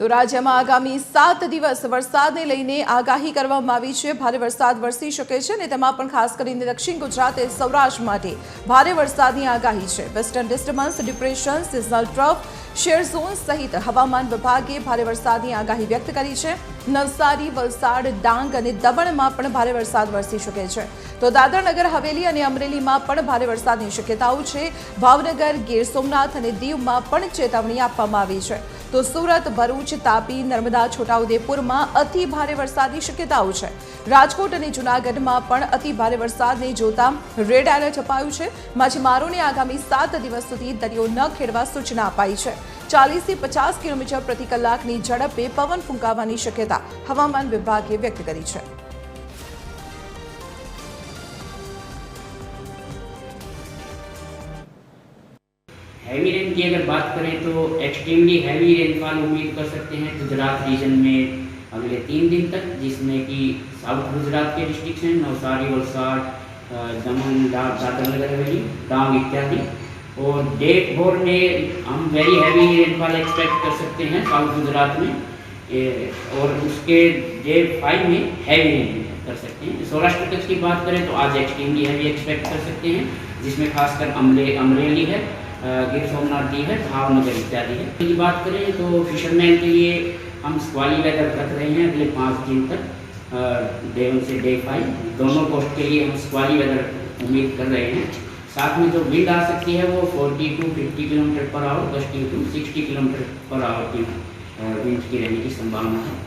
તો રાજ્યમાં આગામી 7 દિવસ વરસાદને લઈને આગાહી કરવામાં આવી છે। ભારે વરસાદ વરસી શકે છે અને તેમાં પણ ખાસ કરીને દક્ષિણ ગુજરાત અને સૌરાષ્ટ્ર માટે ભારે વરસાદની આગાહી છે। Western disturbance, depression, seasonal trough, shear zone સહિત હવામાન વિભાગે ભારે વરસાદની આગાહી વ્યક્ત કરી છે। નવસારી, વલસાડ, ડાંગ અને દમણમાં પણ ભારે વરસાદ વરસી શકે છે। તો દાદરા નગર હવેલી અને અમરેલીમાં પણ ભારે વરસાદની શક્યતાઓ છે। ભાવનગર, ગીર સોમનાથ અને દીવમાં પણ ચેતવણી આપવામાં આવી છે। તો સુરત, ભરૂચ, તાપી, નર્મદા, છોટાઉદેપુરમાં અતિ ભારે વરસાદની શક્યતાઓ છે। રાજકોટ અને જૂનાગઢમાં પણ અતિ ભારે વરસાદને જોતા રેડ એલર્ટ અપાયું છે। માછીમારોને આગામી 7 દિવસ સુધી દરિયો ન ખેડવા સૂચના અપાઈ છે। 40 થી 50 કિલોમીટર પ્રતિ કલાકની ઝડપે પવન ફૂંકાવાની શક્યતા હવામાન વિભાગે વ્યક્ત કરી છે। हैवी रेन की अगर बात करें तो एक्सट्रीमली हैवी रेनफॉल उम्मीद कर सकते हैं गुजरात रीजन में अगले 3 दिन तक, जिसमें कि साउथ गुजरात के डिस्ट्रिक्ट हैं नवसारी, वलसाड, दमन, दादरा नगर हवेली, डांग इत्यादि। और डे 4 में हम वेरी हैवी रेनफॉल एक्सपेक्ट कर सकते हैं साउथ गुजरात में, और उसके डे 5 में हैवी रेन कर सकते हैं। सौराष्ट्र तक की बात करें तो आज एक्सट्रीमली हैवी एक्सपेक्ट कर सकते हैं, जिसमें खासकर अमरेली है, गिर सोमनाथ दी है, भावनगर इत्यादि है। की बात करें तो फिशरमैन के लिए हम स्क्वाली वेदर रख रहे हैं अगले 5 दिन तक, डे 1 से डे 5 दोनों कोस्ट के लिए हम स्क्वाली वेदर उम्मीद कर रहे हैं। साथ में जो विंड आ सकती है वो 40 to 50 kilometre per hour, 60 to 60 kilometre per hour की विंड की रहने की संभावना है।